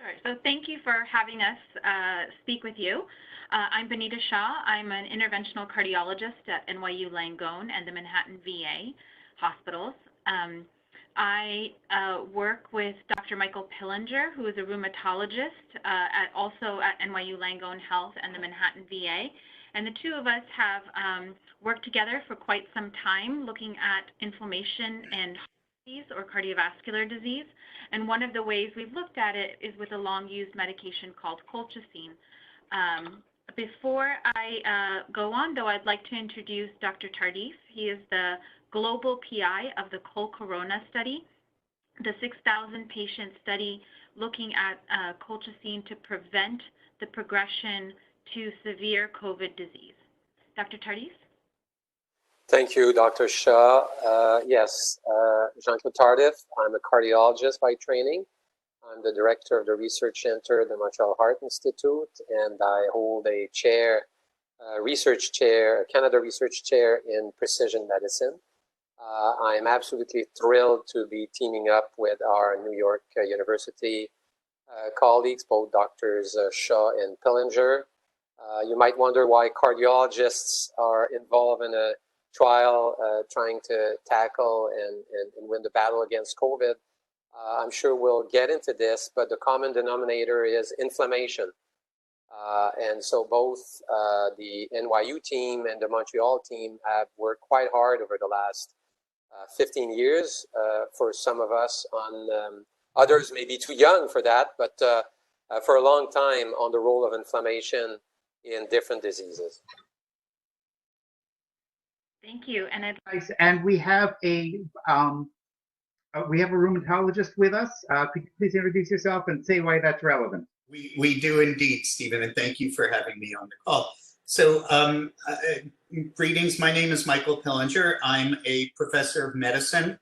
Sure. So thank you for having us speak with you. I'm Binita Shah. I'm an interventional cardiologist at NYU Langone and the Manhattan VA hospitals. I work with Dr. Michael Pillinger, who is a rheumatologist also at NYU Langone Health and the Manhattan VA. And the two of us have worked together for quite some time looking at inflammation and heart disease or cardiovascular disease. And one of the ways we've looked at it is with a long-used medication called colchicine. Before I go on, though, I'd like to introduce Dr. Tardif. He is the global PI of the COLCORONA study, the 6,000 patient study looking at colchicine to prevent the progression to severe COVID disease. Dr. Tardif? Thank you, Dr. Shah. Yes, Jean-Claude Tardif. I'm a cardiologist by training. I'm the director of the research center at the Montreal Heart Institute, and I hold a chair, research chair, a Canada research chair in precision medicine. I'm absolutely thrilled to be teaming up with our New York University colleagues, both Drs. Shah and Pillinger. You might wonder why cardiologists are involved in a trial trying to tackle and win the battle against COVID. I'm sure we'll get into this, but the common denominator is inflammation. And so both the NYU team and the Montreal team have worked quite hard over the last 15 years for some of us on, others may be too young for that, but for a long time on the role of inflammation in different diseases. Thank you. And we have a rheumatologist with us. Could you please introduce yourself and say why that's relevant? We do indeed, Stephen, and thank you for having me on the call. So greetings, my name is Michael Pillinger. I'm a professor of medicine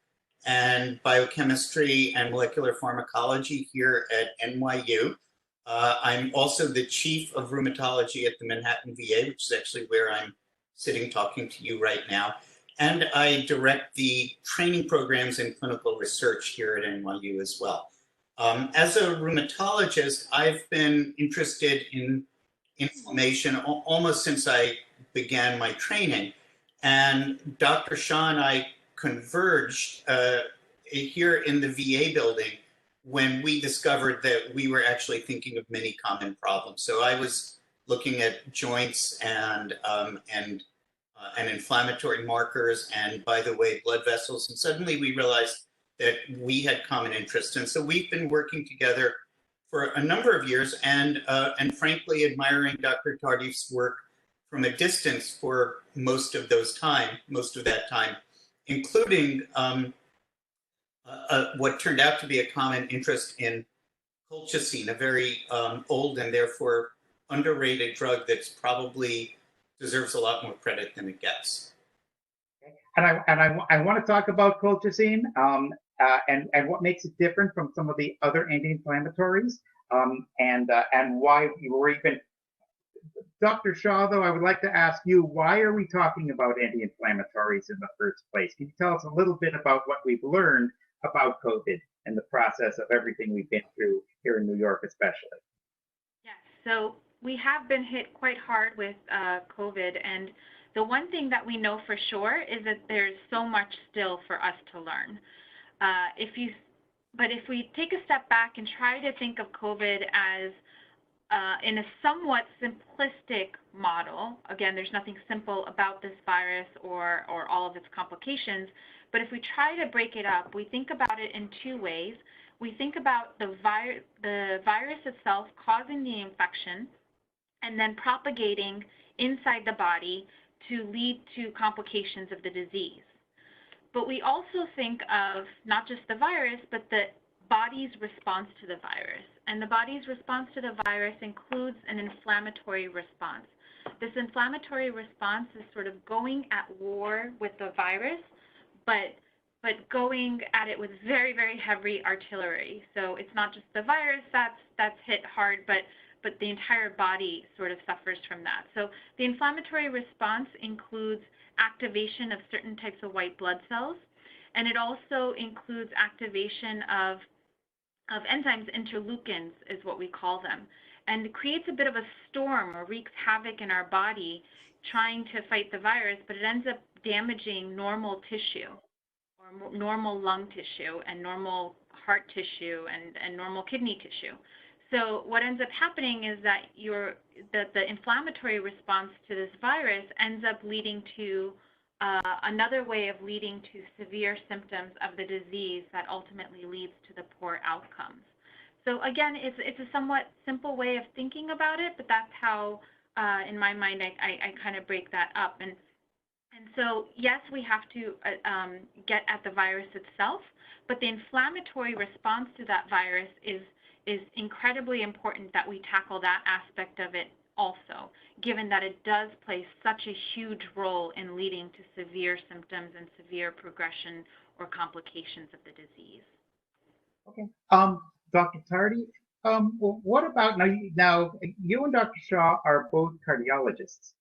and biochemistry and molecular pharmacology here at NYU. I'm also the chief of rheumatology at the Manhattan VA, which is actually where I'm sitting talking to you right now. And I direct the training programs and clinical research here at NYU as well. As a rheumatologist, I've been interested in inflammation almost since I began my training. And Dr. Shah and I converged here in the VA building when we discovered that we were actually thinking of many common problems. So I was looking at joints and inflammatory markers, and by the way, blood vessels. And suddenly we realized that we had common interests. And so we've been working together for a number of years and frankly admiring Dr. Tardif's work from a distance for most of that time, including what turned out to be a common interest in colchicine, a very old and therefore underrated drug that's probably deserves a lot more credit than it gets. And I want to talk about colchicine and what makes it different from some of the other anti-inflammatories and why we were even. Dr. Shah, though, I would like to ask you, why are we talking about anti-inflammatories in the first place? Can you tell us a little bit about what we've learned about COVID and the process of everything we've been through here in New York, especially? Yes, so we have been hit quite hard with COVID, and the one thing that we know for sure is that there's so much still for us to learn. But if we take a step back and try to think of COVID as in a somewhat simplistic model, again, there's nothing simple about this virus or all of its complications, but if we try to break it up, we think about it in two ways. We think about the virus itself causing the infection and then propagating inside the body to lead to complications of the disease. But we also think of not just the virus, but the body's response to the virus. And the body's response to the virus includes an inflammatory response. This inflammatory response is sort of going at war with the virus, but going at it with very, very heavy artillery. So it's not just the virus that's hit hard, but the entire body sort of suffers from that. So the inflammatory response includes activation of certain types of white blood cells, and it also includes activation of enzymes, interleukins is what we call them, and it creates a bit of a storm or wreaks havoc in our body trying to fight the virus, but it ends up damaging normal tissue or normal lung tissue and normal heart tissue and normal kidney tissue. So what ends up happening is that the inflammatory response to this virus ends up leading to another way of leading to severe symptoms of the disease that ultimately leads to the poor outcomes. So again, it's a somewhat simple way of thinking about it, but that's how, in my mind, I kind of break that up. And so, yes, we have to get at the virus itself, but the inflammatory response to that virus is incredibly important that we tackle that aspect of it also, given that it does play such a huge role in leading to severe symptoms and severe progression or complications of the disease. Okay. Dr. Tardif, what about now? You and Dr. Shah are both cardiologists.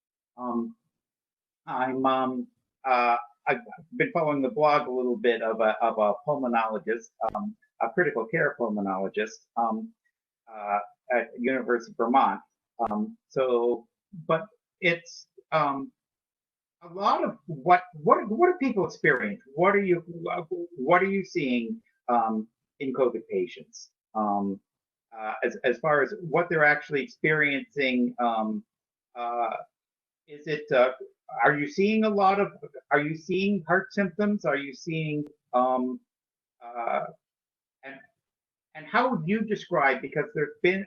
I've been following the blog a little bit of a pulmonologist, a critical care pulmonologist at University of Vermont. But it's a lot of what do people experience? What are you seeing in COVID patients as far as what they're actually experiencing? Is it are you seeing heart symptoms? Are you seeing and how would you describe, because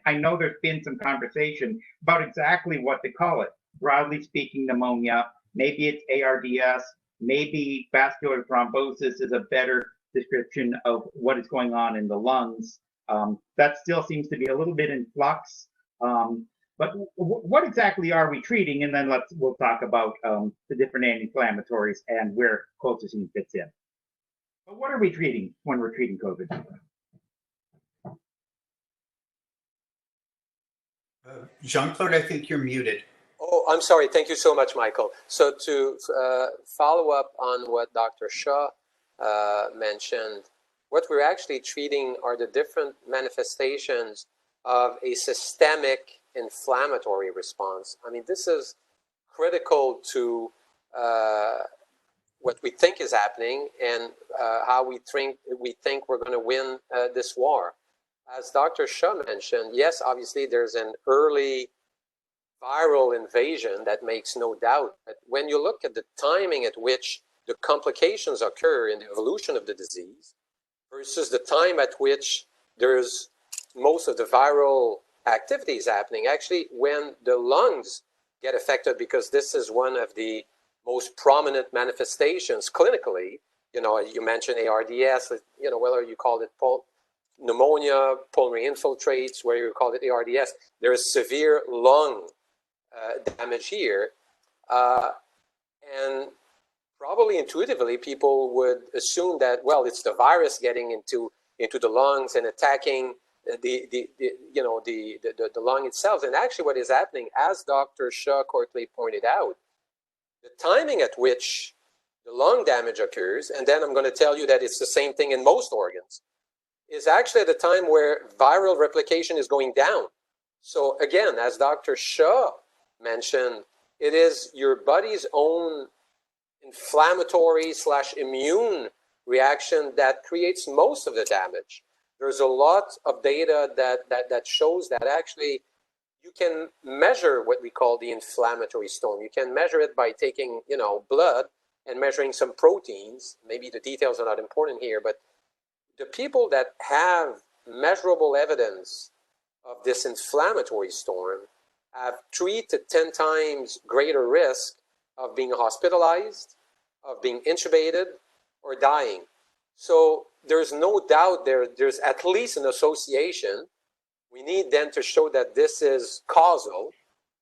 I know there's been some conversation about exactly what to call it. Broadly speaking, pneumonia, maybe it's ARDS, maybe vascular thrombosis is a better description of what is going on in the lungs. That still seems to be a little bit in flux. But what exactly are we treating? And then we'll talk about the different anti-inflammatories and where colchicine fits in. But what are we treating when we're treating COVID? Jean-Claude, I think you're muted. Oh, I'm sorry. Thank you so much, Michael. So to follow up on what Dr. Shah mentioned, what we're actually treating are the different manifestations of a systemic inflammatory response. I mean, this is critical to what we think is happening and how we think we're going to win this war. As Dr. Shah mentioned, yes, obviously there's an early viral invasion that makes no doubt. But when you look at the timing at which the complications occur in the evolution of the disease versus the time at which there's most of the viral activities happening, actually when the lungs get affected, because this is one of the most prominent manifestations clinically, you mentioned ARDS, whether you call it pneumonia, pulmonary infiltrates, where you call it ARDS, there is severe lung damage here. And probably intuitively, people would assume that, well, it's the virus getting into the lungs and attacking the lung itself. And actually what is happening, as Dr. Shah correctly pointed out, the timing at which the lung damage occurs, and then I'm going to tell you that it's the same thing in most organs, is actually at the time where viral replication is going down. So again, as Dr. Shah mentioned, it is your body's own inflammatory/immune reaction that creates most of the damage. There's a lot of data that shows that actually you can measure what we call the inflammatory storm. You can measure it by taking, blood and measuring some proteins. Maybe the details are not important here, but the people that have measurable evidence of this inflammatory storm have 3 to 10 times greater risk of being hospitalized, of being intubated, or dying. So there's no doubt there's at least an association. We need then to show that this is causal,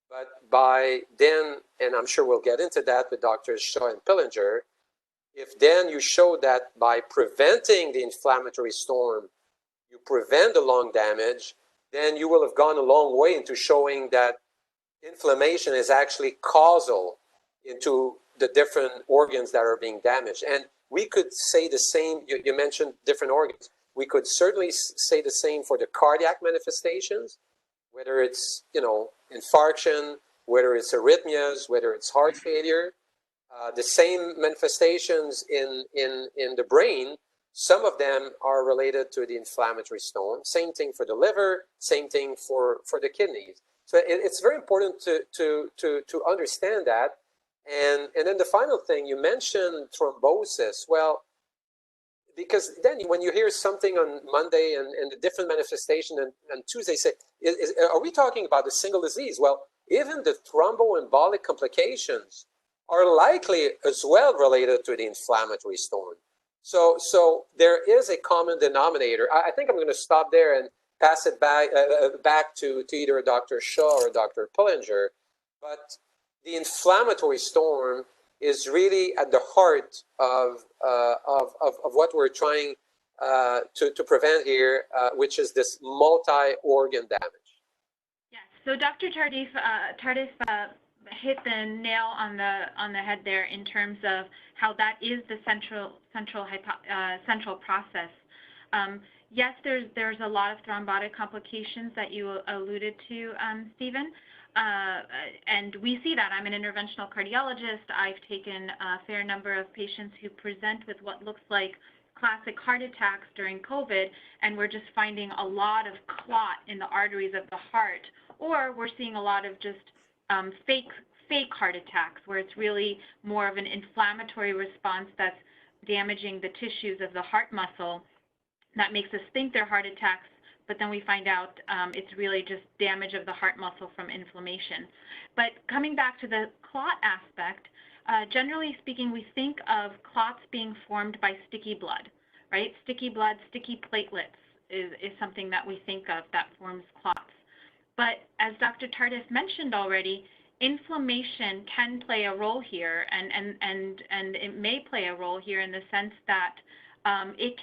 but by then, and I'm sure we'll get into that with Drs. Shah and Pillinger, if then you show that by preventing the inflammatory storm, you prevent the lung damage, then you will have gone a long way into showing that inflammation is actually causal into the different organs that are being damaged. And we could say the same, you mentioned different organs. We could certainly say the same for the cardiac manifestations, whether it's, infarction, whether it's arrhythmias, whether it's heart failure. The same manifestations in the brain, some of them are related to the inflammatory stone. Same thing for the liver, same thing for the kidneys. So it's very important to understand that. And then the final thing, you mentioned thrombosis. Well, because then when you hear something on Monday and the different manifestation and Tuesday, say, are we talking about a single disease? Well, even the thromboembolic complications are likely as well related to the inflammatory stone. So there is a common denominator. I think I'm going to stop there and pass it back to either Dr. Shah or Dr. Pillinger. But the inflammatory stone is really at the heart of what we're trying to prevent here, which is this multi-organ damage. Yes. So Dr. Tardif hit the nail on the head there in terms of how that is the central process. Yes, there's a lot of thrombotic complications that you alluded to, Stephen. And we see that. I'm an interventional cardiologist. I've taken a fair number of patients who present with what looks like classic heart attacks during COVID, and we're just finding a lot of clot in the arteries of the heart, or we're seeing a lot of just fake heart attacks, where it's really more of an inflammatory response that's damaging the tissues of the heart muscle that makes us think they're heart attacks, but then we find out it's really just damage of the heart muscle from inflammation. But coming back to the clot aspect, generally speaking, we think of clots being formed by sticky blood, right? Sticky blood, sticky platelets is something that we think of that forms clots. But as Dr. Tardif mentioned already, inflammation can play a role here, and it may play a role here in the sense that it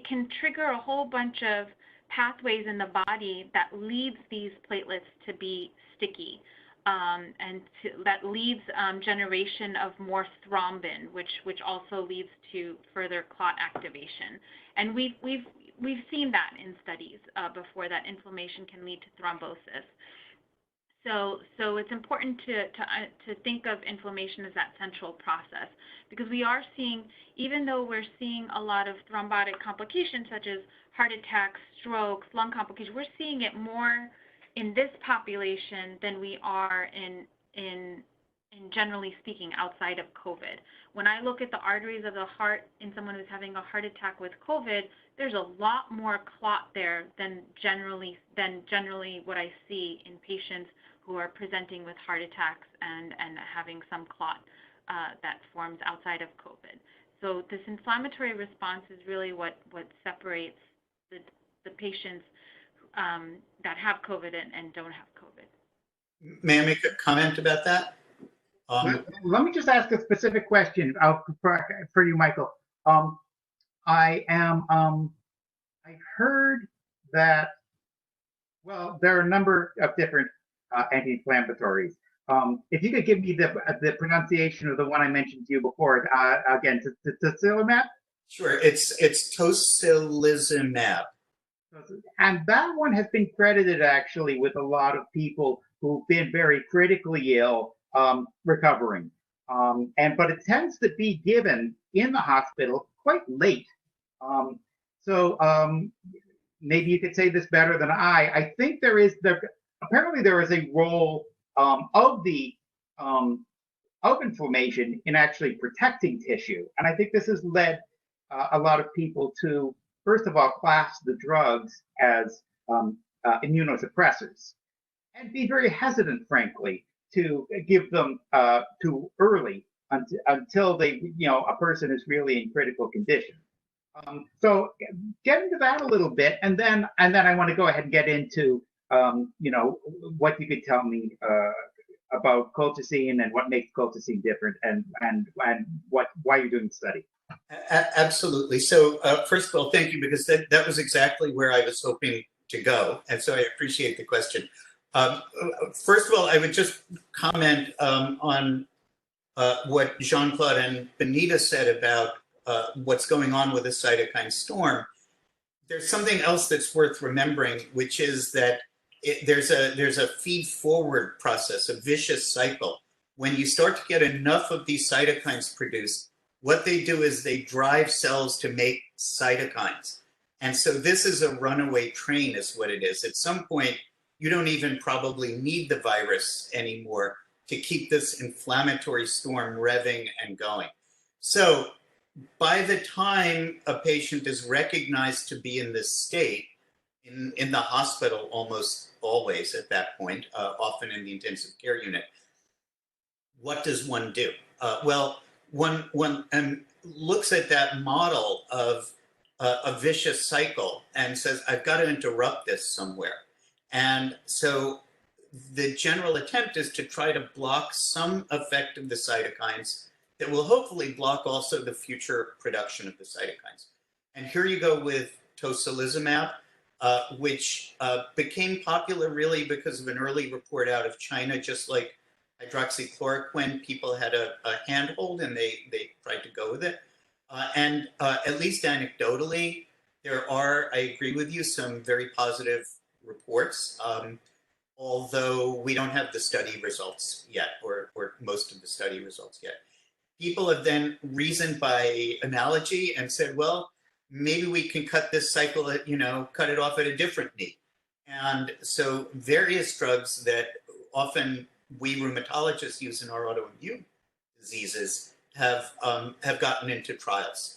can trigger a whole bunch of pathways in the body that leads these platelets to be sticky, and that leads generation of more thrombin, which also leads to further clot activation. And we've seen that in studies before, that inflammation can lead to thrombosis. So it's important to think of inflammation as that central process, because we are seeing, even though we're seeing a lot of thrombotic complications such as heart attacks, strokes, lung complications, we're seeing it more in this population than we are in generally speaking outside of COVID. When I look at the arteries of the heart in someone who's having a heart attack with COVID, there's a lot more clot there than generally what I see in patients who are presenting with heart attacks and having some clot that forms outside of COVID. So this inflammatory response is really what separates the patients that have COVID and don't have COVID. May I make a comment about that? Let me just ask a specific question for you, Michael. I heard that, well, there are a number of different anti-inflammatories. If you could give me the pronunciation of the one I mentioned to you before, again, tocilizumab? Sure, it's tocilizumab. And that one has been credited actually with a lot of people who've been very critically ill recovering. But it tends to be given in the hospital quite late. Maybe you could say this better than I think apparently there is a role of inflammation in actually protecting tissue. And I think this has led a lot of people to, first of all, class the drugs as immunosuppressors and be very hesitant, frankly, to give them too early until a person is really in critical condition. So get into that a little bit, and then I want to go ahead and get into what you could tell me about colchicine and what makes colchicine different, and why you're doing the study. Absolutely. So first of all, thank you, because that was exactly where I was hoping to go, and so I appreciate the question. First of all, I would just comment on what Jean-Claude and Binita said about what's going on with the cytokine storm. there's something else that's worth remembering, which is that there's a feed forward process, a vicious cycle. When you start to get enough of these cytokines produced, what they do is they drive cells to make cytokines. And so this is a runaway train is what it is. At some point, you don't even probably need the virus anymore to keep this inflammatory storm revving and going. So by the time a patient is recognized to be in this state, in the hospital almost always at that point, often in the intensive care unit, what does one do? Well, one looks at that model of a vicious cycle and says, I've got to interrupt this somewhere. And so the general attempt is to try to block some effect of the cytokines that will hopefully block also the future production of the cytokines. And here you go with tocilizumab, which became popular really because of an early report out of China, just like hydroxychloroquine. People had a handhold and they tried to go with it. And at least anecdotally, there are, I agree with you, some very positive reports, although we don't have the study results yet, or most of the study results yet. People have then reasoned by analogy and said, well, maybe we can cut this cycle at, cut it off at a different knee. And so various drugs that often we rheumatologists use in our autoimmune diseases have gotten into trials.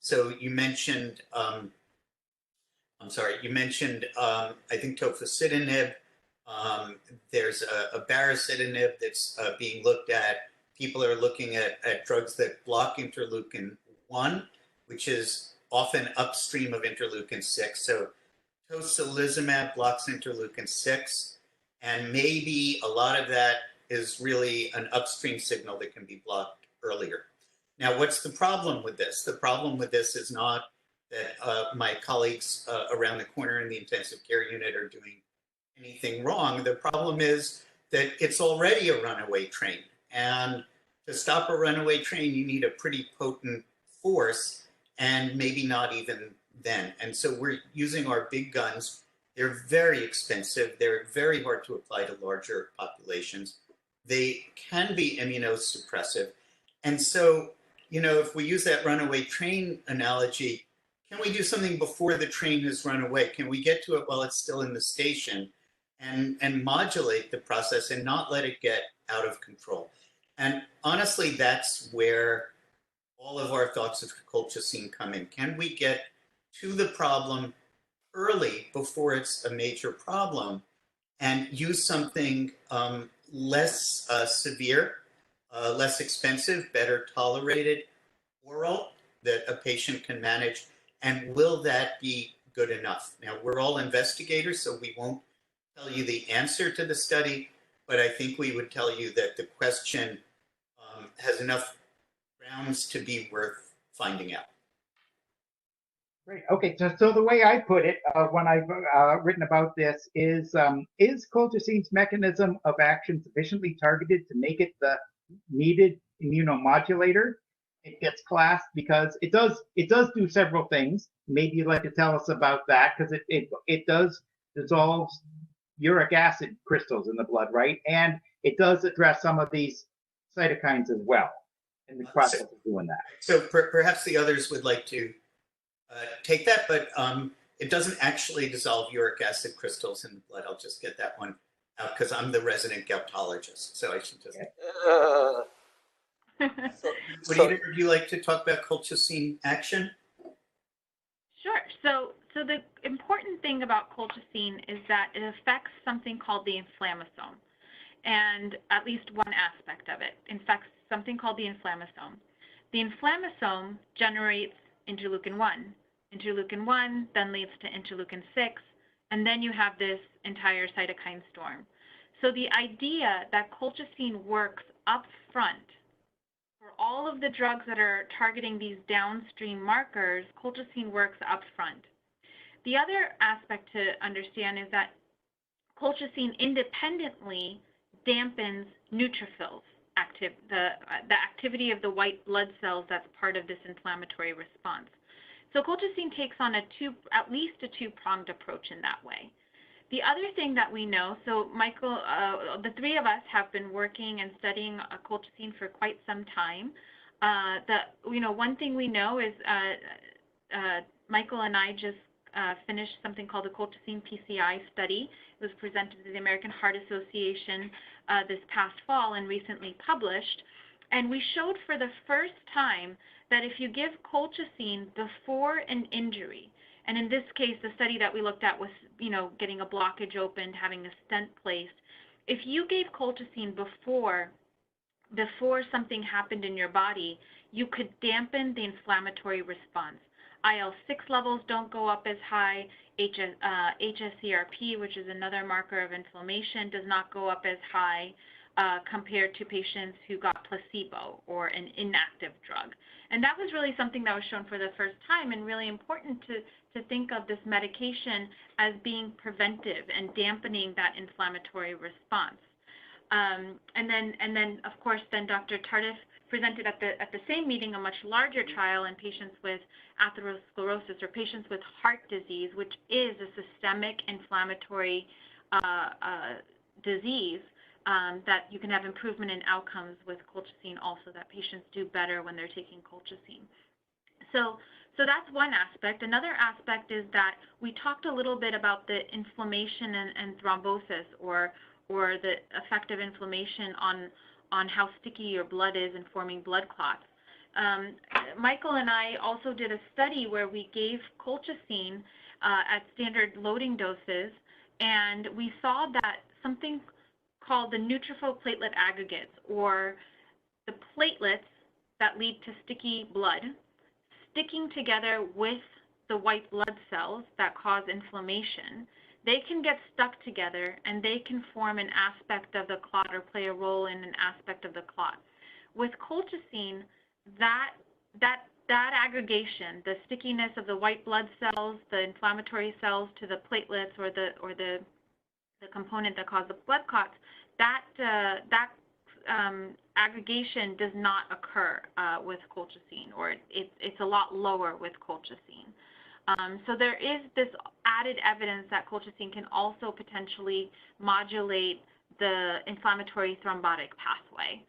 So you mentioned, I think tofacitinib. There's a baricitinib that's being looked at. People are looking at drugs that block interleukin-1, which is often upstream of interleukin-6. So tocilizumab blocks interleukin-6, and maybe a lot of that is really an upstream signal that can be blocked earlier. Now, what's the problem with this? The problem with this is not that my colleagues around the corner in the intensive care unit are doing anything wrong. The problem is that it's already a runaway train. And to stop a runaway train, you need a pretty potent force, and maybe not even then. And so we're using our big guns. They're very expensive. They're very hard to apply to larger populations. They can be immunosuppressive. And so, if we use that runaway train analogy, can we do something before the train has run away? Can we get to it while it's still in the station and modulate the process and not let it get out of control? And honestly, that's where all of our thoughts of colchicine come in. Can we get to the problem early before it's a major problem and use something less severe, less expensive, better tolerated, oral that a patient can manage? And will that be good enough? Now, we're all investigators, so we won't tell you the answer to the study, but I think we would tell you that the question has enough grounds to be worth finding out. Great. Okay, so the way I put it when I've written about this is colchicine's mechanism of action sufficiently targeted to make it the needed immunomodulator? It gets classed because it does do several things. Maybe you'd like to tell us about that, because it does dissolve uric acid crystals in the blood, right? And it does address some of these cytokines as well in the process of doing that. So perhaps the others would like to take that, but it doesn't actually dissolve uric acid crystals in the blood. I'll just get that one out because I'm the resident goutologist, so I should just. Would either of you like to talk about colchicine action? Sure. So the important thing about colchicine is that it affects something called the inflammasome, and at least one aspect of it affects something called the inflammasome. The inflammasome generates interleukin-1. Interleukin-1 then leads to interleukin-6, and then you have this entire cytokine storm. So the idea that colchicine works up front for all of the drugs that are targeting these downstream markers, colchicine works up front. The other aspect to understand is that colchicine independently dampens neutrophils, the activity of the white blood cells that's part of this inflammatory response. So colchicine takes on at least a two-pronged approach in that way. The other thing that we know, so Michael, the three of us have been working and studying colchicine for quite some time. One thing we know is Michael and I just finished something called the Colchicine Pci Study. It was presented to the American Heart Association this past fall and recently published. And we showed for the first time that if you give colchicine before an injury, and in this case, the study that we looked at was, getting a blockage opened, having a stent placed. If you gave colchicine before something happened in your body, you could dampen the inflammatory response. IL-6 levels don't go up as high. hsCRP, which is another marker of inflammation, does not go up as high compared to patients who got placebo or an inactive drug. And that was really something that was shown for the first time, and really important to think of this medication as being preventive and dampening that inflammatory response. And then of course, Dr. Tardif presented at the same meeting a much larger trial in patients with atherosclerosis, or patients with heart disease, which is a systemic inflammatory disease, that you can have improvement in outcomes with colchicine also, that patients do better when they're taking colchicine. So that's one aspect. Another aspect is that we talked a little bit about the inflammation and thrombosis, or the effect of inflammation on how sticky your blood is in forming blood clots. Michael and I also did a study where we gave colchicine at standard loading doses, and we saw that something called the neutrophil platelet aggregates, or the platelets that lead to sticky blood, sticking together with the white blood cells that cause inflammation. They can get stuck together, and they can form an aspect of the clot or play a role in an aspect of the clot. With colchicine, that aggregation, the stickiness of the white blood cells, the inflammatory cells to the platelets, or the component that causes the blood clots, that aggregation does not occur with colchicine, or it's a lot lower with colchicine. So there is this added evidence that colchicine can also potentially modulate the inflammatory thrombotic pathway.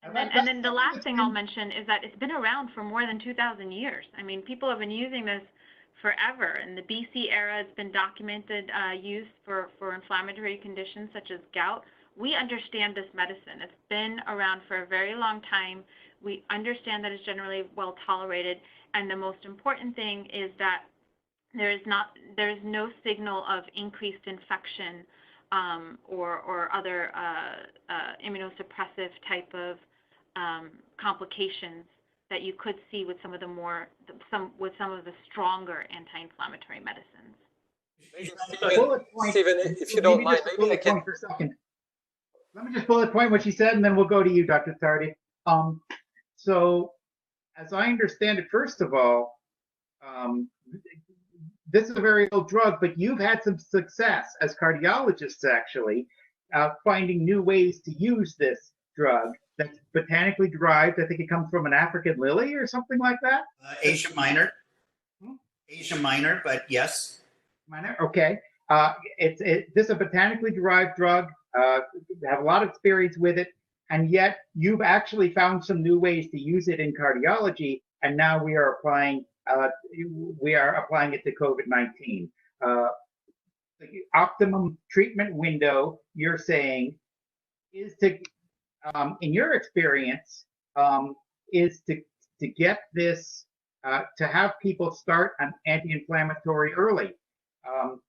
And then the last thing I'll mention is that it's been around for more than 2,000 years. I mean, people have been using this forever. In the BC era, it's been documented use for inflammatory conditions such as gout. We understand this medicine. It's been around for a very long time. We understand that it's generally well tolerated, and the most important thing is that there is no signal of increased infection or other immunosuppressive type of complications that you could see with some of the stronger anti-inflammatory medicines. Stephen, if you don't mind, maybe I can. For a second. Let me just bullet point what she said, and then we'll go to you, Dr. Tardif. So, as I understand it, first of all, this is a very old drug, but you've had some success as cardiologists, actually, finding new ways to use this drug that's botanically derived. I think it comes from an African lily or something like that. Asia Minor. Asia Minor, but yes. Minor, okay. This is a botanically derived drug. Have a lot of experience with it, and yet you've actually found some new ways to use it in cardiology, and now we are applying it to COVID-19. The optimum treatment window, you're saying, is to, in your experience, is to get this, to have people start an anti-inflammatory early.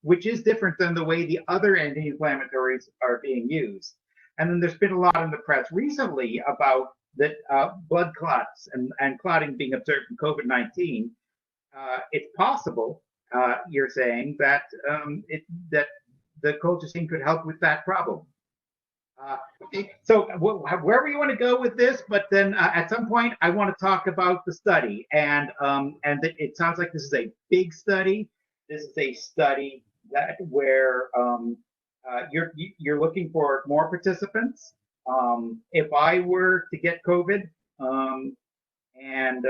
Which is different than the way the other anti-inflammatories are being used. And then there's been a lot in the press recently about that blood clots and clotting being observed in COVID-19. It's possible, you're saying, that that the colchicine could help with that problem. So wherever you want to go with this, but then at some point I want to talk about the study, and it sounds like this is a big study. This is a study where you're looking for more participants. If I were to get COVID, and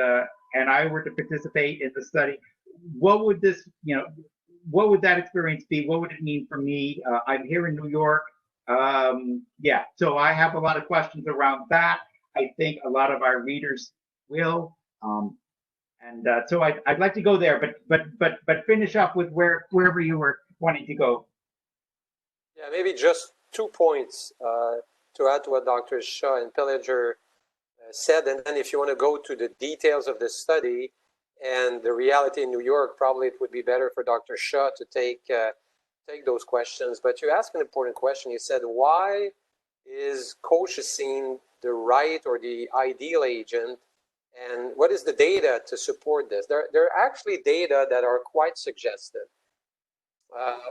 and I were to participate in the study, what would this, what would that experience be? What would it mean for me? I'm here in New York. Yeah, so I have a lot of questions around that. I think a lot of our readers will. So I'd like to go there, but finish up with wherever you were wanting to go. Yeah, maybe just 2 points to add to what Dr. Shah and Pillinger said, and then if you want to go to the details of this study and the reality in New York, probably it would be better for Dr. Shah to take those questions. But you asked an important question. You said, why is colchicine the right or the ideal agent? And what is the data to support this? There are actually data that are quite suggestive.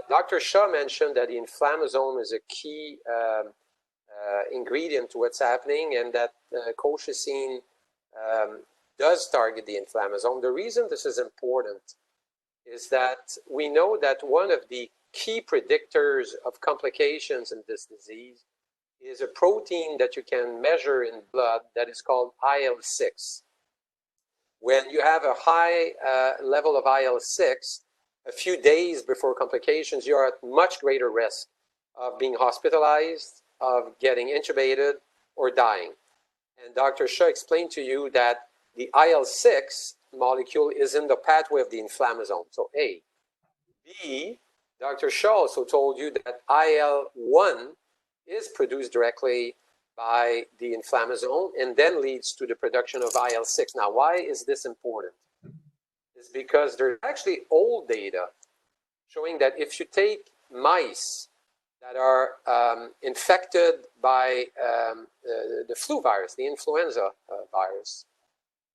Dr. Shah mentioned that the inflammasome is a key ingredient to what's happening, and that colchicine does target the inflammasome. The reason this is important is that we know that one of the key predictors of complications in this disease is a protein that you can measure in blood that is called IL-6. When you have a high level of IL-6, a few days before complications, you're at much greater risk of being hospitalized, of getting intubated, or dying. And Dr. Shah explained to you that the IL-6 molecule is in the pathway of the inflammasome, so A. B, Dr. Shah also told you that IL-1 is produced directly by the inflammasome and then leads to the production of IL-6. Now, why is this important? It's because there's actually old data showing that if you take mice that are infected by the flu virus, the influenza virus,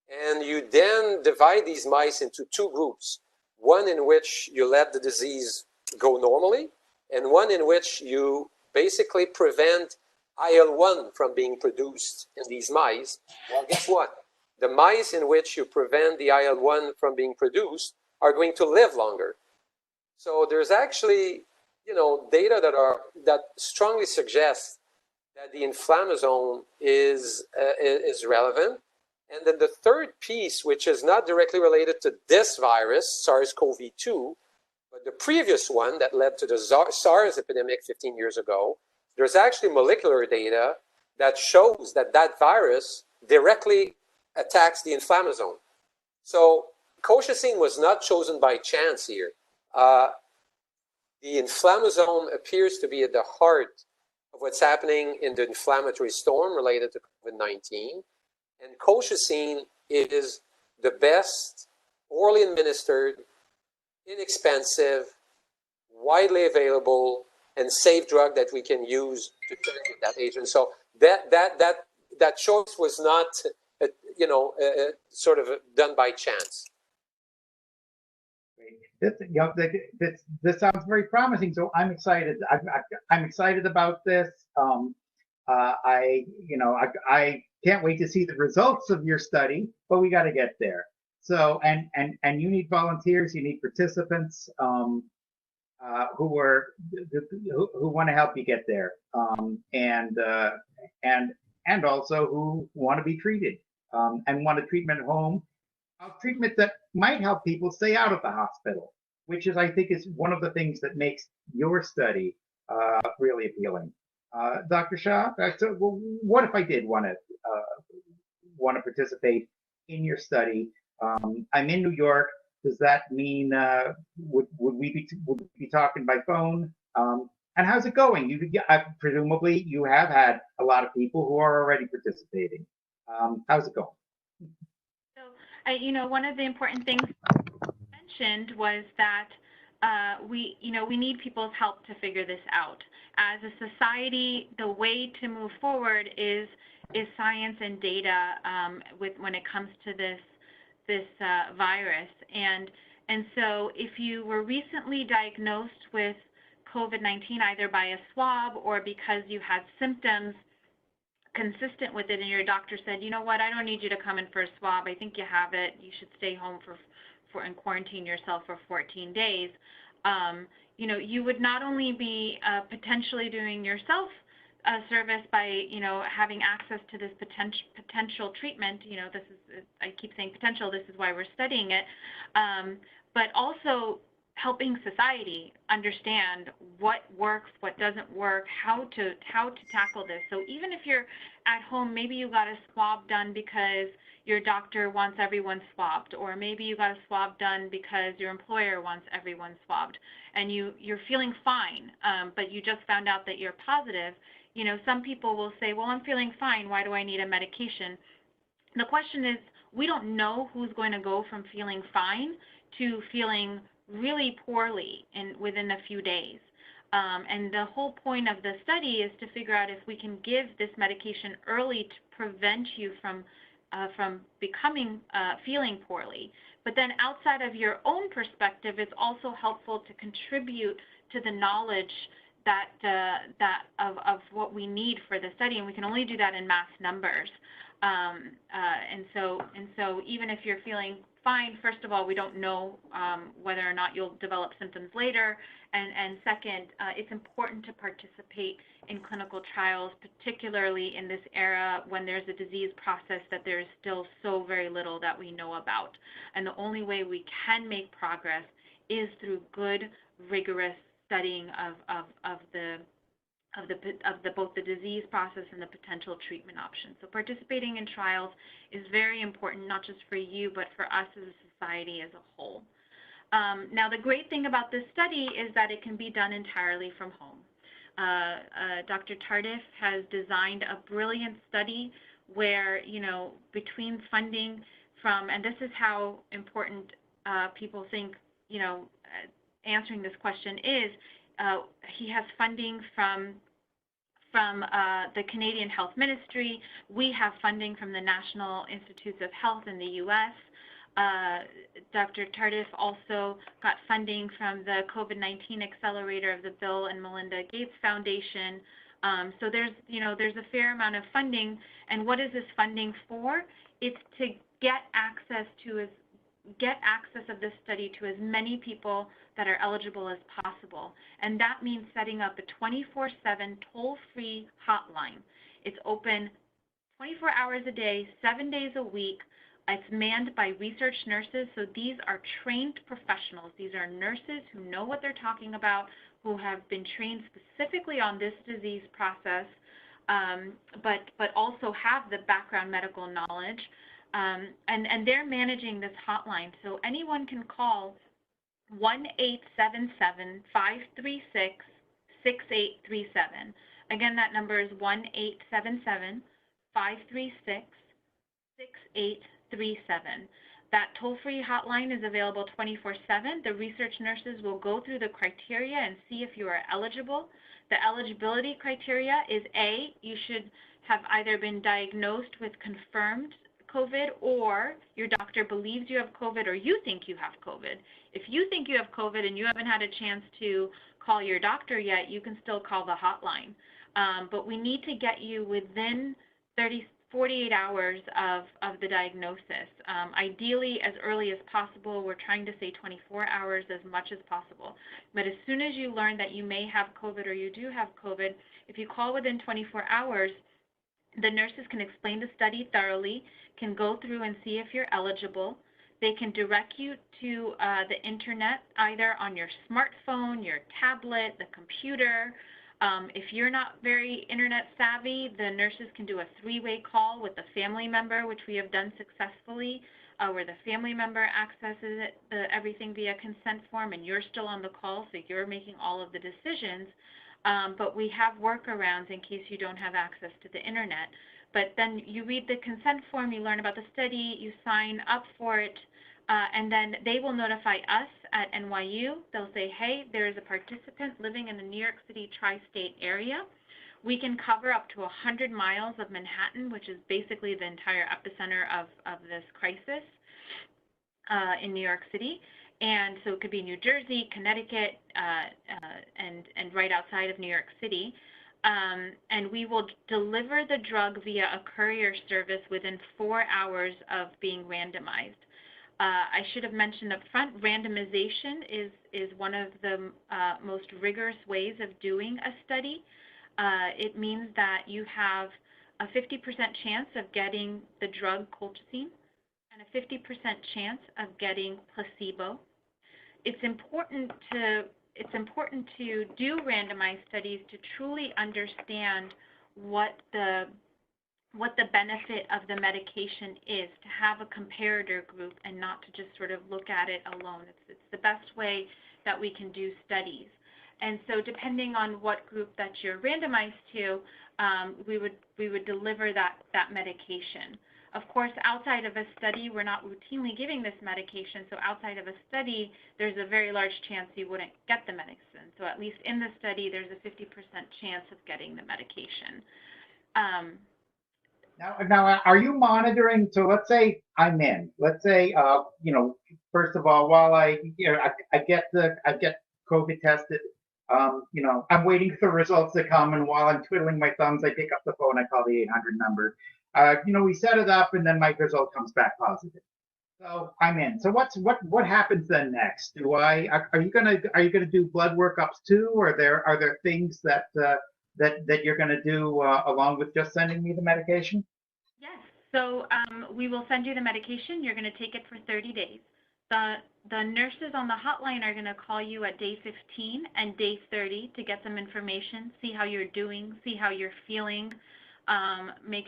and you then divide these mice into 2 groups, one in which you let the disease go normally, and one in which you basically prevent IL-1 from being produced in these mice. Well, guess what? The mice in which you prevent the IL-1 from being produced are going to live longer. So there's actually, data that strongly suggests that the inflammasome is relevant. And then the third piece, which is not directly related to this virus, SARS-CoV-2, but the previous one that led to the SARS epidemic 15 years ago, there's actually molecular data that shows that that virus directly attacks the inflammasome. So colchicine was not chosen by chance here. The inflammasome appears to be at the heart of what's happening in the inflammatory storm related to COVID-19. And colchicine is the best orally administered, inexpensive, widely available, and safe drug that we can use to target that agent. So that choice was not, sort of done by chance. This sounds very promising. So I'm excited. I'm excited about this. I can't wait to see the results of your study, but we got to get there. So and you need volunteers, you need participants who want to help you get there, and also who want to be treated and want a treatment at home, a treatment that might help people stay out of the hospital, which is, I think, is one of the things that makes your study really appealing. Dr. Shah, so what if I did want to participate in your study? I'm in New York. Does that mean would we be talking by phone? And how's it going? Presumably you have had a lot of people who are already participating. How's it going? So, one of the important things mentioned was that we need people's help to figure this out. As a society, the way to move forward is science and data when it comes to this virus. And so if you were recently diagnosed with COVID-19 either by a swab or because you had symptoms consistent with it and your doctor said, you know what, I don't need you to come in for a swab, I think you have it, you should stay home and quarantine yourself for 14 days, you would not only be potentially doing yourself service by, having access to this potential treatment. This is, I keep saying potential, this is why we're studying it, but also helping society understand what works, what doesn't work, how to tackle this. So even if you're at home, maybe you got a swab done because your doctor wants everyone swabbed, or maybe you got a swab done because your employer wants everyone swabbed, and you're feeling fine, but you just found out that you're positive. Some people will say, well, I'm feeling fine, why do I need a medication? The question is, we don't know who's going to go from feeling fine to feeling really poorly within a few days. And the whole point of the study is to figure out if we can give this medication early to prevent you from becoming feeling poorly. But then outside of your own perspective, it's also helpful to contribute to the knowledge that of what we need for the study, and we can only do that in mass numbers. And so even if you're feeling fine, first of all, we don't know whether or not you'll develop symptoms later, and second, it's important to participate in clinical trials, particularly in this era when there's a disease process that there is still so very little that we know about. And the only way we can make progress is through good, rigorous studying of both the disease process and the potential treatment options. So participating in trials is very important, not just for you, but for us as a society as a whole. Now, the great thing about this study is that it can be done entirely from home. Dr. Tardif has designed a brilliant study where, between funding from, and this is how important people think, answering this question is, he has funding from the Canadian Health Ministry. We have funding from the National Institutes of Health in the U.S. Dr. Tardif also got funding from the COVID-19 accelerator of the Bill and Melinda Gates Foundation. So there's a fair amount of funding. And what is this funding for? It's to get access of this study to as many people that are eligible as possible. And that means setting up a 24/7 toll-free hotline. It's open 24 hours a day, 7 days a week. It's manned by research nurses, so these are trained professionals. These are nurses who know what they're talking about, who have been trained specifically on this disease process, but also have the background medical knowledge. And they're managing this hotline, so anyone can call 1-877-536-6837. Again, that number is 1-877-536-6837. That toll-free hotline is available 24/7. The research nurses will go through the criteria and see if you are eligible. The eligibility criteria is A, you should have either been diagnosed with confirmed COVID, or your doctor believes you have COVID, or you think you have COVID. If you think you have COVID and you haven't had a chance to call your doctor yet, you can still call the hotline. But we need to get you within 48 hours of the diagnosis. Ideally, as early as possible. We're trying to say 24 hours as much as possible. But as soon as you learn that you may have COVID or you do have COVID, if you call within 24 hours, the nurses can explain the study thoroughly, can go through and see if you're eligible. They can direct you to the internet, either on your smartphone, your tablet, the computer. If you're not very internet savvy, the nurses can do a 3-way call with a family member, which we have done successfully, where the family member accesses everything via consent form, and you're still on the call, so you're making all of the decisions. But we have workarounds in case you don't have access to the internet. But then you read the consent form, you learn about the study, you sign up for it, and then they will notify us at NYU. They'll say, hey, there is a participant living in the New York City tri-state area. We can cover up to 100 miles of Manhattan, which is basically the entire epicenter of this crisis in New York City. And so it could be New Jersey, Connecticut, and right outside of New York City. And we will deliver the drug via a courier service within 4 hours of being randomized. I should have mentioned up front, randomization is one of the most rigorous ways of doing a study. It means that you have a 50% chance of getting the drug colchicine and a 50% chance of getting placebo. It's important to do randomized studies to truly understand what the benefit of the medication is, to have a comparator group and not to just sort of look at it alone. It's the best way that we can do studies. And so depending on what group that you're randomized to, we would deliver that medication. Of course, outside of a study, we're not routinely giving this medication. So outside of a study, there's a very large chance you wouldn't get the medicine. So at least in the study, there's a 50% chance of getting the medication. Now, are you monitoring? So let's say I'm in. Let's say, first of all, while I get COVID tested, I'm waiting for the results to come, and while I'm twiddling my thumbs, I pick up the phone, I call the 800 number. We set it up, and then my result comes back positive. So I'm in. So what happens then next? Are you gonna do blood workups too, or are there things that you're gonna do along with just sending me the medication? Yes. So we will send you the medication. You're going to take it for 30 days. The nurses on the hotline are going to call you at day 15 and day 30 to get some information, see how you're doing, see how you're feeling, make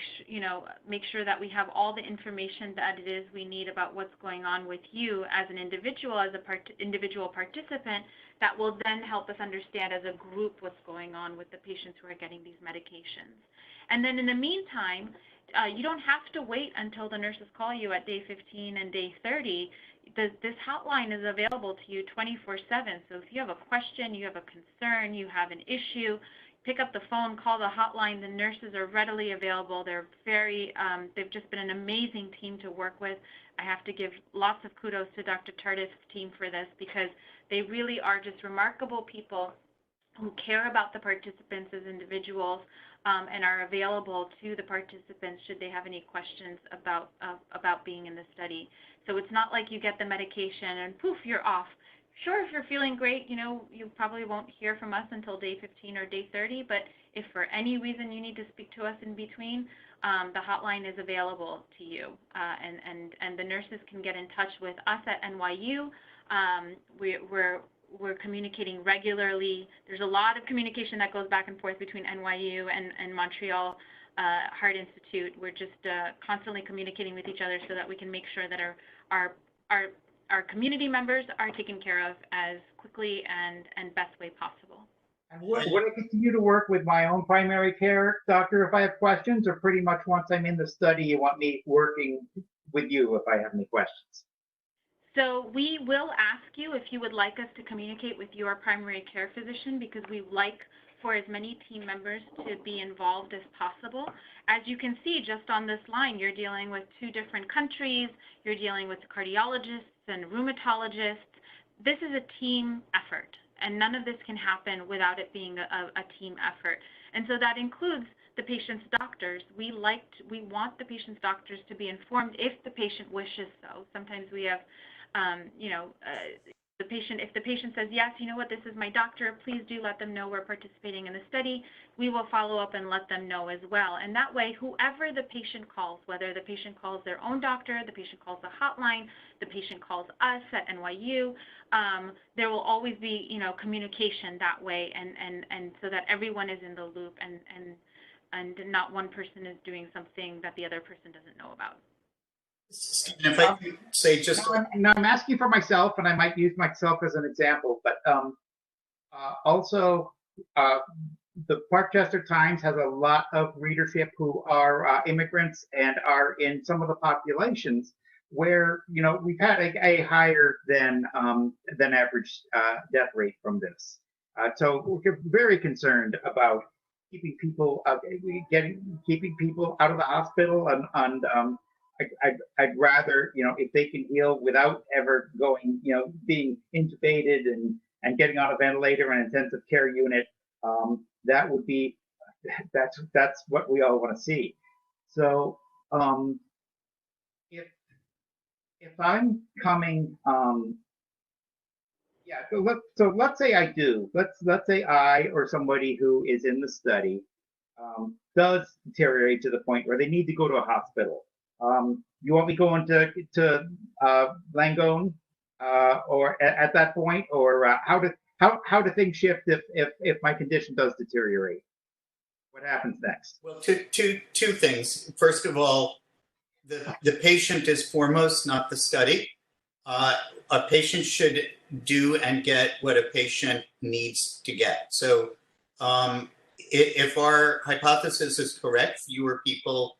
sure that we have all the information that it is we need about what's going on with you as an individual, as a individual participant, that will then help us understand as a group what's going on with the patients who are getting these medications. And then in the meantime, you don't have to wait until the nurses call you at day 15 and day 30. This hotline is available to you 24/7. So if you have a question, you have a concern, you have an issue, pick up the phone, call the hotline. The nurses are readily available. They're they've just been an amazing team to work with. I have to give lots of kudos to Dr. Tardif's team for this, because they really are just remarkable people who care about the participants as individuals, and are available to the participants should they have any questions about being in the study. So it's not like you get the medication and poof, you're off. Sure, if you're feeling great, you probably won't hear from us until day 15 or day 30, but if for any reason you need to speak to us in between, the hotline is available to you, and the nurses can get in touch with us at NYU. We're communicating regularly. There's a lot of communication that goes back and forth between NYU and Montreal Heart Institute. We're just constantly communicating with each other so that we can make sure that our community members are taken care of as quickly and best way possible. And would I continue to work with my own primary care doctor if I have questions, or pretty much once I'm in the study, you want me working with you if I have any questions? So we will ask you if you would like us to communicate with your primary care physician, because we like for as many team members to be involved as possible. As you can see just on this line, you're dealing with 2 different countries, you're dealing with cardiologists and rheumatologists. This is a team effort, and none of this can happen without it being a team effort. And so that includes the patient's doctors. We want the patient's doctors to be informed if the patient wishes so. Sometimes we have if the patient says, yes, you know what, this is my doctor, please do let them know we're participating in the study. We will follow up and let them know as well. And that way, whoever the patient calls, whether the patient calls their own doctor, the patient calls the hotline, the patient calls us at NYU, there will always be, communication that way, and so that everyone is in the loop, and not one person is doing something that the other person doesn't know about. Stephen, if I could say just... Now I'm asking for myself, and I might use myself as an example, but also the Parkchester Times has a lot of readership who are immigrants and are in some of the populations where, we've had a higher than average death rate from this. So we're very concerned about keeping people out of the hospital, and I'd rather, if they can heal without ever going, being intubated and getting on a ventilator and intensive care unit, that would be, that's what we all want to see. So if I'm coming Yeah. So let's say I do. Let's say I or somebody who is in the study does deteriorate to the point where they need to go to a hospital. You want me going to Langone or at that point, or how do things shift if my condition does deteriorate? What happens next? Well, two things. First of all, the patient is foremost, not the study. A patient should do and get what a patient needs to get. So if our hypothesis is correct, fewer people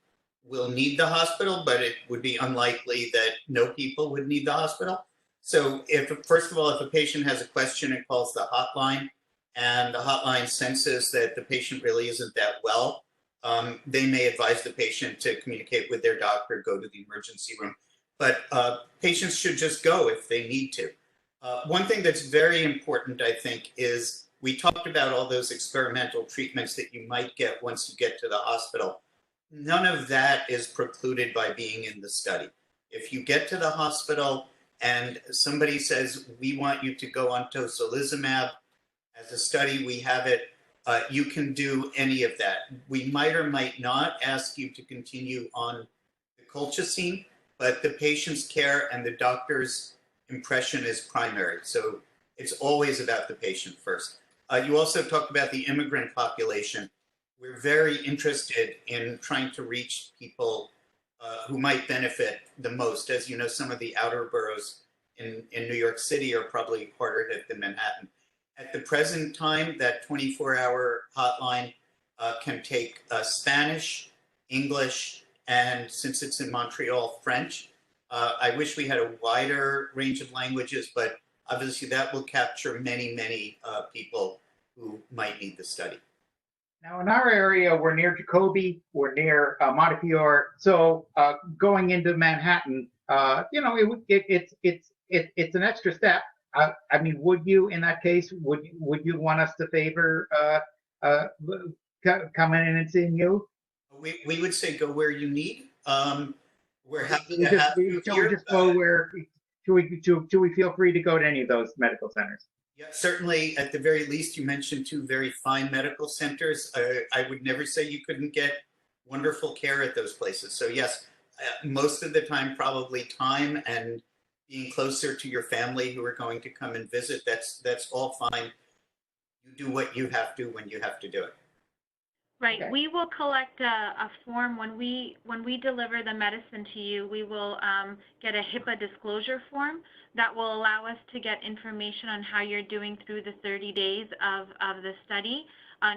will need the hospital, but it would be unlikely that no people would need the hospital. So first of all, if a patient has a question and calls the hotline, and the hotline senses that the patient really isn't that well, they may advise the patient to communicate with their doctor, go to the emergency room. But patients should just go if they need to. One thing that's very important, I think, is we talked about all those experimental treatments that you might get once you get to the hospital. None of that is precluded by being in the study. If you get to the hospital and somebody says, we want you to go on tocilizumab as a study, we have it, you can do any of that. We might or might not ask you to continue on the colchicine, but the patient's care and the doctor's impression is primary. So it's always about the patient first. You also talked about the immigrant population. We're very interested in trying to reach people who might benefit the most. As you know, some of the outer boroughs in New York City are probably harder hit than Manhattan. At the present time, that 24-hour hotline can take Spanish, English, and since it's in Montreal, French. I wish we had a wider range of languages, but obviously that will capture many, many people who might need the study. Now, in our area, we're near Jacoby, we're near Montefiore, so going into Manhattan, it's an extra step. I mean, would you, in that case, would you want us to favor coming in and seeing you? We would say go where you need. We're happy to Should have we you just here. go where? Should we feel free to go to any of those medical centers? Yeah, certainly. At the very least, you mentioned two very fine medical centers. I would never say you couldn't get wonderful care at those places. So yes, most of the time, probably time and being closer to your family who are going to come and visit. That's all fine. You do what you have to when you have to do it. Right. Okay. We will collect a form when we deliver the medicine to you. We will get a Hipaa disclosure form that will allow us to get information on how you're doing through the 30 days of the study,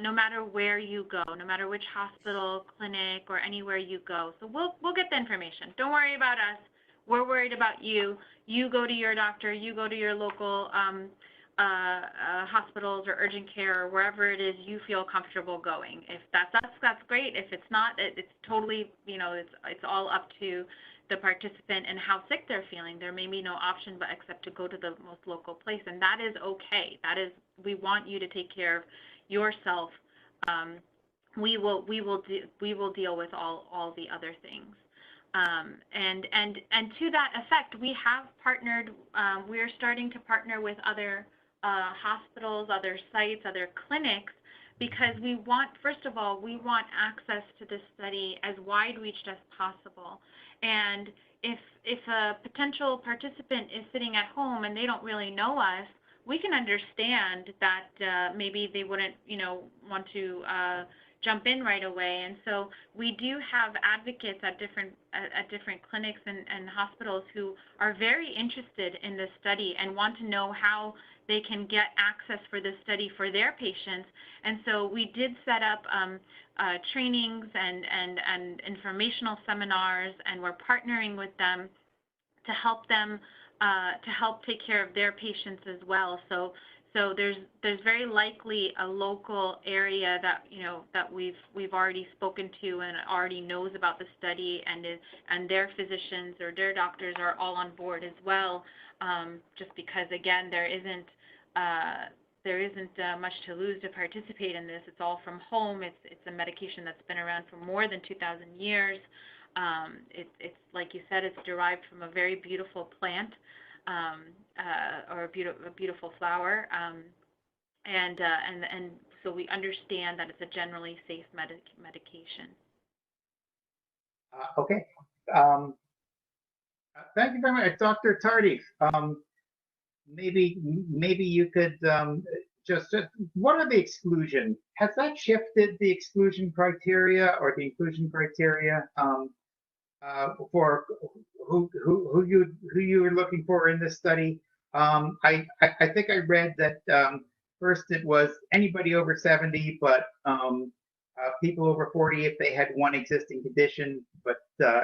no matter where you go, no matter which hospital, clinic, or anywhere you go. So we'll get the information. Don't worry about us. We're worried about you. You go to your doctor. You go to your local hospitals or urgent care or wherever it is you feel comfortable going. If that's us, that's great. If it's not, it's totally, it's all up to the participant and how sick they're feeling. There may be no option but except to go to the most local place, and that is okay. That is, we want you to take care of yourself. We will deal with all the other things. And to that effect, we have partnered. We're starting to partner with other hospitals, other sites, other clinics, because we want, first of all, we want access to this study as wide-reached as possible. And if a potential participant is sitting at home and they don't really know us, we can understand that maybe they wouldn't, want to jump in right away. And so we do have advocates at different clinics and hospitals who are very interested in this study and want to know how they can get access for this study for their patients. And so we did set up trainings and informational seminars, and we're partnering with them to help take care of their patients as well. So there's very likely a local area that that we've already spoken to and already knows about the study, and their physicians or their doctors are all on board as well. Just because again there isn't much to lose to participate in this. It's all from home. It's a medication that's been around for more than 2,000 years. It's like you said, it's derived from a very beautiful plant. or a beautiful flower. And so we understand that it's a generally safe medication. Okay. Thank you very much, Dr. Tardif. Maybe you could just what are the exclusion? Has that shifted the exclusion criteria or the inclusion criteria for who you were looking for in this study? I think I read that first it was anybody over 70, but people over 40 if they had one existing condition. But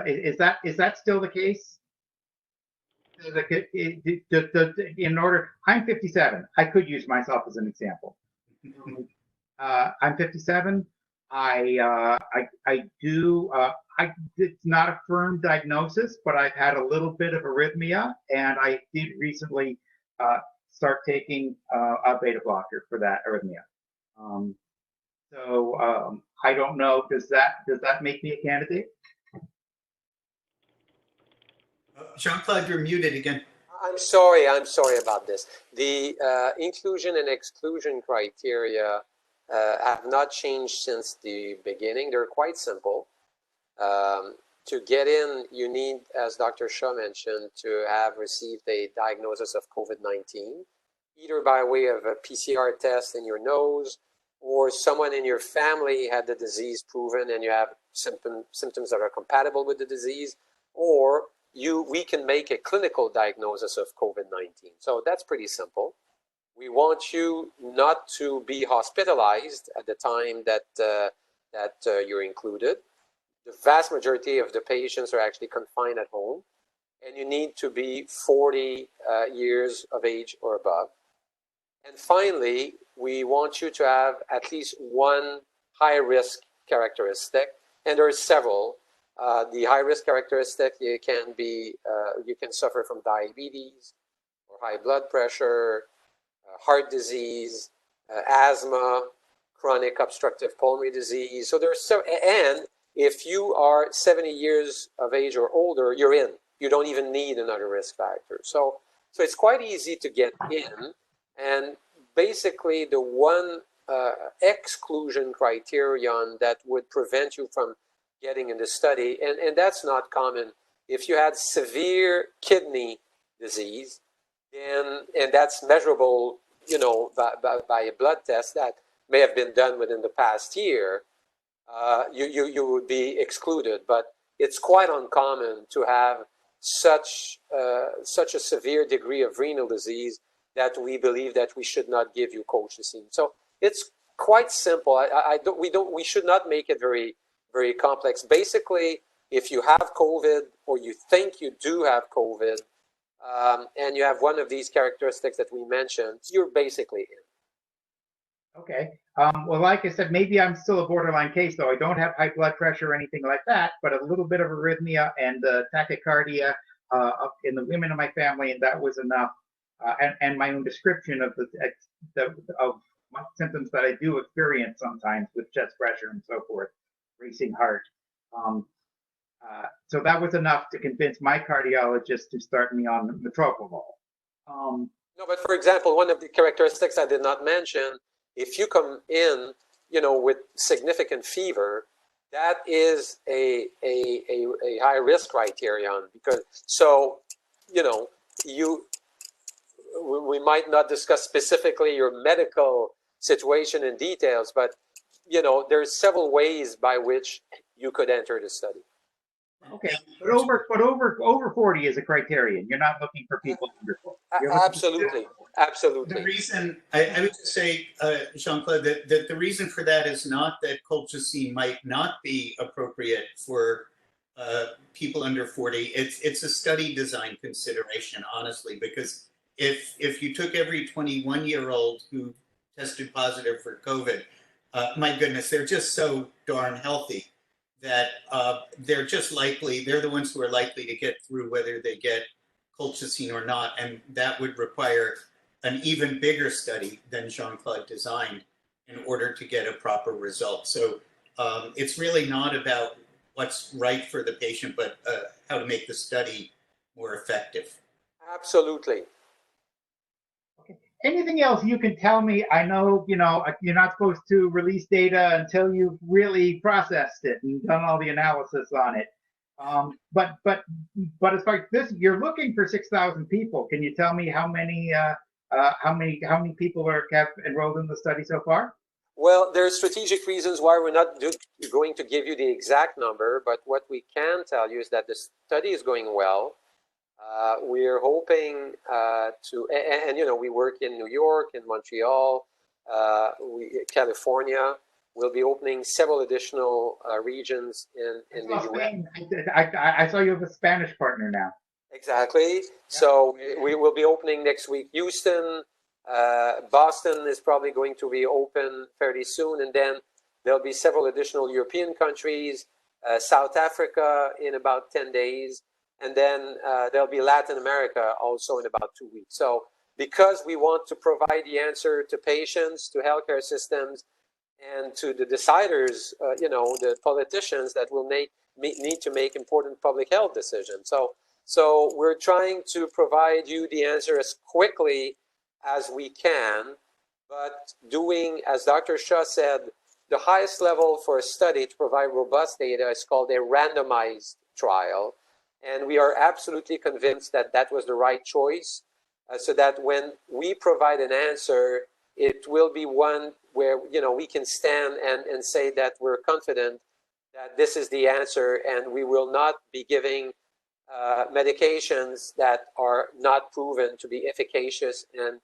is that still the case? In order, I'm 57. I could use myself as an example. I'm 57. It's not a firm diagnosis, but I've had a little bit of arrhythmia, and I did recently start taking a beta blocker for that arrhythmia. So I don't know. Does that make me a candidate? Jean-Claude, you're muted again. I'm sorry about this. The inclusion and exclusion criteria have not changed since the beginning. They're quite simple. To get in, you need, as Dr. Shah mentioned, to have received a diagnosis of COVID-19, either by way of a PCR test in your nose, or someone in your family had the disease proven and you have symptoms that are compatible with the disease, or we can make a clinical diagnosis of COVID-19. So that's pretty simple. We want you not to be hospitalized at the time that you're included. The vast majority of the patients are actually confined at home, and you need to be 40 years of age or above. And finally, we want you to have at least one high-risk characteristic, and there are several. The high-risk characteristic, you can suffer from diabetes or high blood pressure, heart disease, asthma, chronic obstructive pulmonary disease. So there's and if you are 70 years of age or older, you're in. You don't even need another risk factor. So it's quite easy to get in. And basically, the one exclusion criterion that would prevent you from getting in the study, and that's not common. If you had severe kidney disease, and that's measurable, by a blood test that may have been done within the past year, you would be excluded. But it's quite uncommon to have such a severe degree of renal disease that we believe that we should not give you colchicine. So it's quite simple. We should not make it very, very complex. Basically, if you have COVID or you think you do have COVID, and you have one of these characteristics that we mentioned, you're basically in. Okay. Well, like I said, maybe I'm still a borderline case, though. I don't have high blood pressure or anything like that, but a little bit of arrhythmia and tachycardia in the women in my family, and that was enough. And my own description of of my symptoms that I do experience sometimes with chest pressure and so forth, racing heart. So that was enough to convince my cardiologist to start me on metoprolol. No, but for example, one of the characteristics I did not mention, if you come in, with significant fever, that is a high risk criterion, because we might not discuss specifically your medical situation in details, but there's several ways by which you could enter the study. Okay, but over 40 is a criterion. You're not looking for people under 40. Absolutely. The reason I would say, Jean-Claude, that the reason for that is not that colchicine might not be appropriate for people under 40. It's a study design consideration, honestly, because if you took every 21-year-old who tested positive for COVID, my goodness, they're just so darn healthy that they're the ones who are likely to get through whether they get colchicine or not. And that would require an even bigger study than Jean-Claude designed in order to get a proper result. So it's really not about what's right for the patient, but how to make the study more effective. Absolutely. anything else you can tell me? I know, you're not supposed to release data until you've really processed it and done all the analysis on it. But as far as this, you're looking for 6,000 people. Can you tell me how many people have enrolled in the study so far? Well, there are strategic reasons why we're not going to give you the exact number, but what we can tell you is that the study is going well. We're hoping and we work in New York, in Montreal, California. We'll be opening several additional regions in the US. I saw you have a Spanish partner now. Exactly. Yeah. So we will be opening next week. Houston, Boston is probably going to be open fairly soon, and then there'll be several additional European countries, South Africa in about 10 days, and then there'll be Latin America also in about 2 weeks. So because we want to provide the answer to patients, to healthcare systems, and to the deciders, the politicians that will need to make important public health decisions. So we're trying to provide you the answer as quickly as we can, but doing, as Dr. Shah said, the highest level for a study to provide robust data is called a randomized trial. And we are absolutely convinced that that was the right choice, so that when we provide an answer, it will be one where we can stand and say that we're confident that this is the answer, and we will not be giving medications that are not proven to be efficacious, and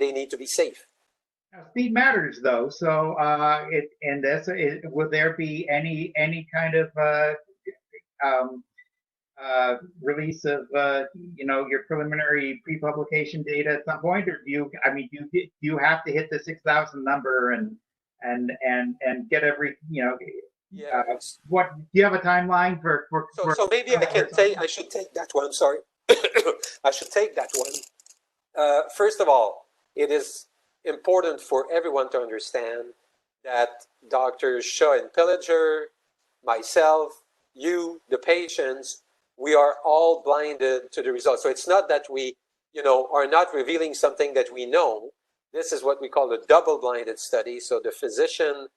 they need to be safe. Now, speed matters, though. So will there be any kind of release of your preliminary pre-publication data at some point, or do you have to hit the 6,000 number and get every Yeah. What do you have a timeline for? So maybe I should take that one. Sorry, I should take that one. First of all, it is important for everyone to understand that Dr. Shah and Pillinger, myself, you, the patients, we are all blinded to the results. So it's not that we, are not revealing something that we know. This is what we call a double-blinded study. So the physician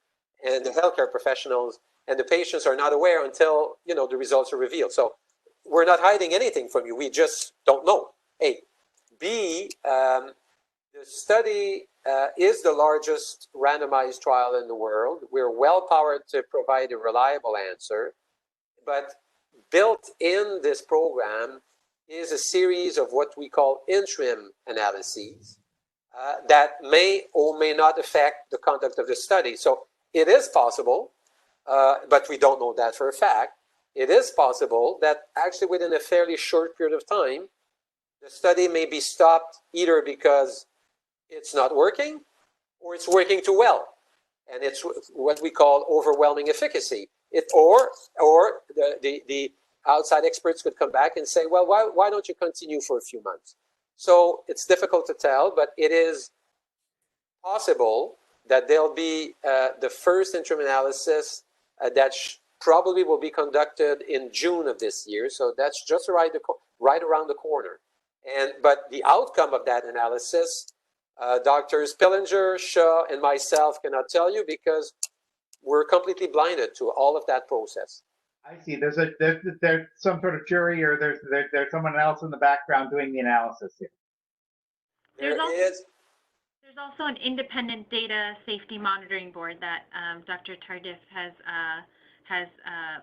and the healthcare professionals and the patients are not aware until, the results are revealed. So we're not hiding anything from you. We just don't know. A. B, the study is the largest randomized trial in the world. We're well-powered to provide a reliable answer. But built in this program is a series of what we call interim analyses that may or may not affect the conduct of the study. So it is possible, but we don't know that for a fact. It is possible that actually within a fairly short period of time, the study may be stopped either because it's not working or it's working too well. And it's what we call overwhelming efficacy. Or the outside experts could come back and say, well, why don't you continue for a few months? So it's difficult to tell, but it is possible that there'll be the first interim analysis that probably will be conducted in June of this year. So that's just right around the corner. But the outcome of that analysis, Doctors Pillinger, Shah, and myself cannot tell you because we're completely blinded to all of that process. I see. There's some sort of jury, or there's someone else in the background doing the analysis here. There's also an independent data safety monitoring board that Dr. Tardif has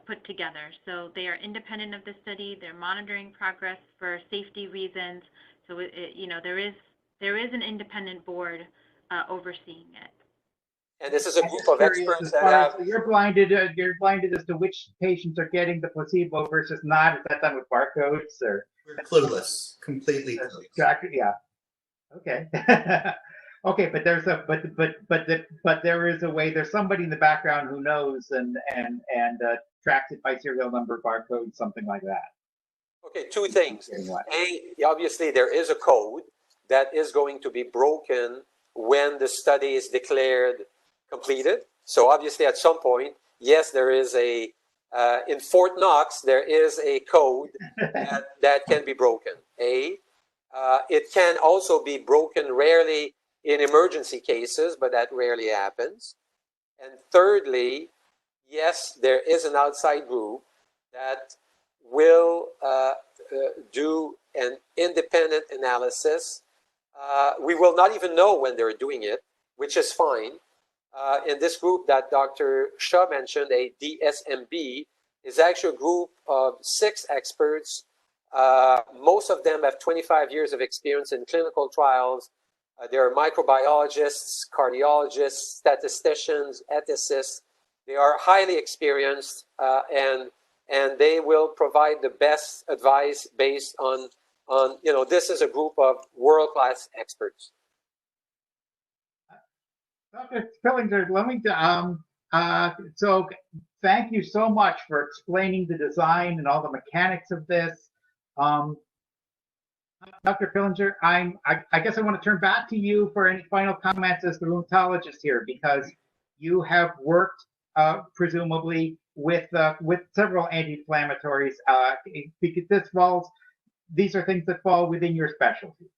put together. So they are independent of the study. They're monitoring progress for safety reasons. So there is an independent board overseeing it. And this is a group of experts that have. So you're blinded as to which patients are getting the placebo versus not. Is that done with barcodes or? We're clueless, completely clueless. Yeah. Okay. Okay, but there is a way. There's somebody in the background who knows and tracks it by serial number, barcode, something like that. Okay, two things. A, obviously there is a code that is going to be broken when the study is declared completed. So obviously at some point, yes, there is in Fort Knox, there is a code that can be broken. A. It can also be broken rarely in emergency cases, but that rarely happens. And thirdly, yes, there is an outside group that will do an independent analysis. We will not even know when they're doing it, which is fine. In this group that Dr. Shah mentioned, a DSMB, is actually a group of 6 experts. Most of them have 25 years of experience in clinical trials. There are microbiologists, cardiologists, statisticians, ethicists. They are highly experienced, and they will provide the best advice based on this is a group of world-class experts. Dr. Pillinger, let me, so thank you so much for explaining the design and all the mechanics of this. Dr. Pillinger, I guess I want to turn back to you for any final comments as the rheumatologist here, because you have worked presumably with several anti-inflammatories, because these are things that fall within your specialty.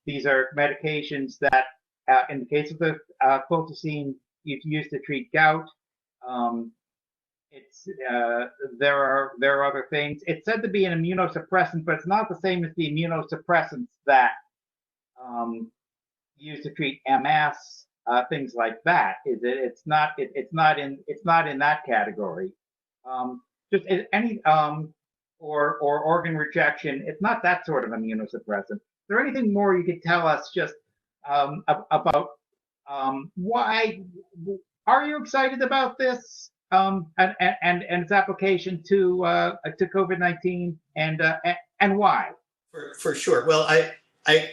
These are medications that, in the case of the colchicine, it's used to treat gout. There are other things. It's said to be an immunosuppressant, but it's not the same as the immunosuppressants that used to treat MS, things like that. It's not in that category. Just any or organ rejection. It's not that sort of immunosuppressant. Is there anything more you could tell us just about why are you excited about this and its application to COVID-19 and why? For sure. Well, I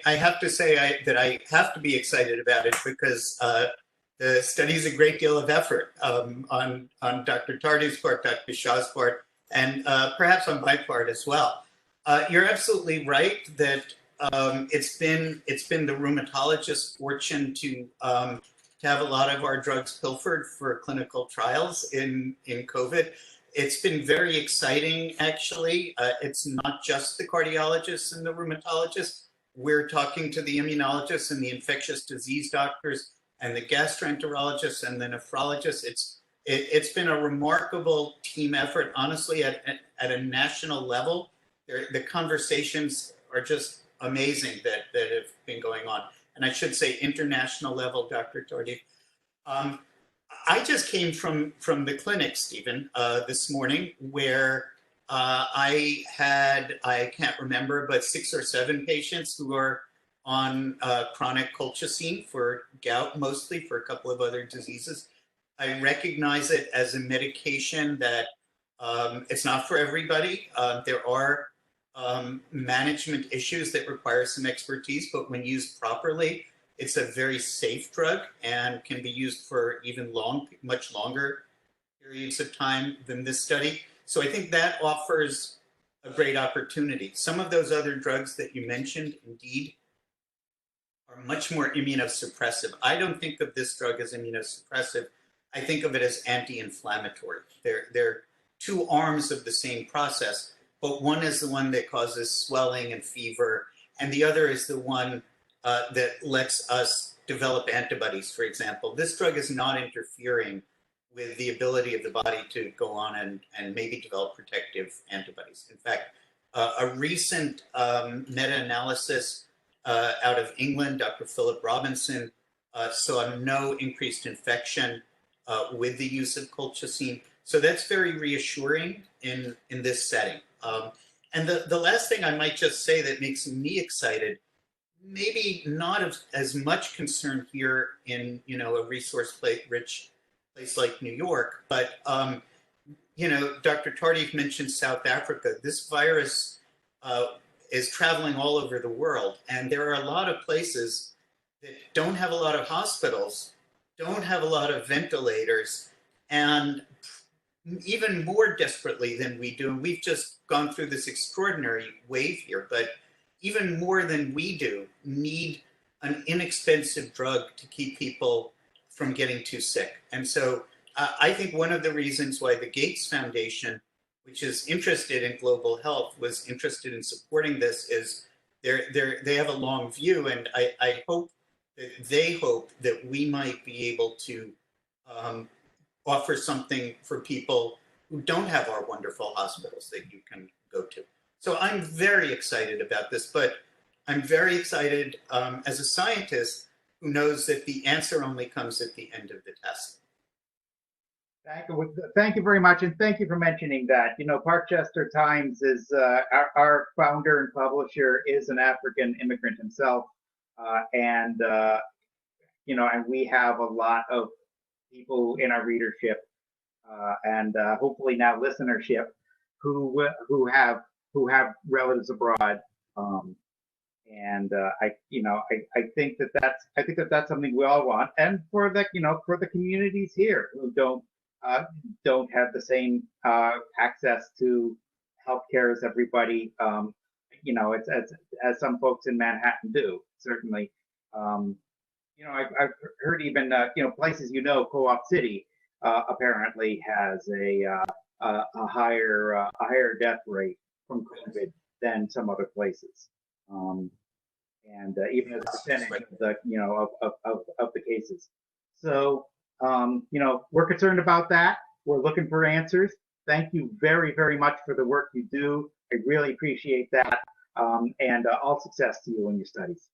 have to say that I have to be excited about it because the study is a great deal of effort on Dr. Tardif's part, Dr. Shah's part, and perhaps on my part as well. You're absolutely right that it's been the rheumatologist's fortune to have a lot of our drugs pilfered for clinical trials in COVID. It's been very exciting, actually. It's not just the cardiologists and the rheumatologists. We're talking to the immunologists and the infectious disease doctors and the gastroenterologists and the nephrologists. It's been a remarkable team effort, honestly, at a national level. The conversations are just amazing that have been going on. And I should say international level, Dr. Tardif. I just came from the clinic, Stephen, this morning, where I can't remember, but 6 or 7 patients who are on chronic colchicine for gout, mostly for a couple of other diseases. I recognize it as a medication that it's not for everybody. There are management issues that require some expertise, but when used properly, it's a very safe drug and can be used for even much longer periods of time than this study. So I think that offers a great opportunity. Some of those other drugs that you mentioned, indeed, are much more immunosuppressive. I don't think of this drug as immunosuppressive. I think of it as anti-inflammatory. They're 2 arms of the same process, but one is the one that causes swelling and fever, and the other is the one that lets us develop antibodies, for example. This drug is not interfering with the ability of the body to go on and maybe develop protective antibodies. In fact, a recent meta-analysis out of England, Dr. Philip Robinson, saw no increased infection with the use of colchicine. So that's very reassuring in this setting. And the last thing I might just say that makes me excited, maybe not as much concern here in a resource-rich place like New York, but Dr. Tardif mentioned South Africa. This virus is traveling all over the world, and there are a lot of places that don't have a lot of hospitals, don't have a lot of ventilators, and even more desperately than we do, and we've just gone through this extraordinary wave here, but even more than we do, need an inexpensive drug to keep people from getting too sick. And so I think one of the reasons why the Gates Foundation, which is interested in global health, was interested in supporting this is they have a long view, and I hope that they hope that we might be able to offer something for people who don't have our wonderful hospitals that you can go to. So I'm very excited about this, but I'm very excited as a scientist who knows that the answer only comes at the end of the test. Thank you very much, and thank you for mentioning that. You know, Parkchester Times is our founder and publisher is an African immigrant himself, and you know, and we have a lot of people in our readership and hopefully now listenership who have relatives abroad. I think that that's something we all want, and for the communities here who don't have the same access to healthcare as everybody, as some folks in Manhattan do, certainly. I've heard even places Co-op City apparently has a higher death rate from COVID than some other places, and even as a percentage of the cases. So we're concerned about that. We're looking for answers. Thank you very, very much for the work you do. I really appreciate that, and all success to you in your studies.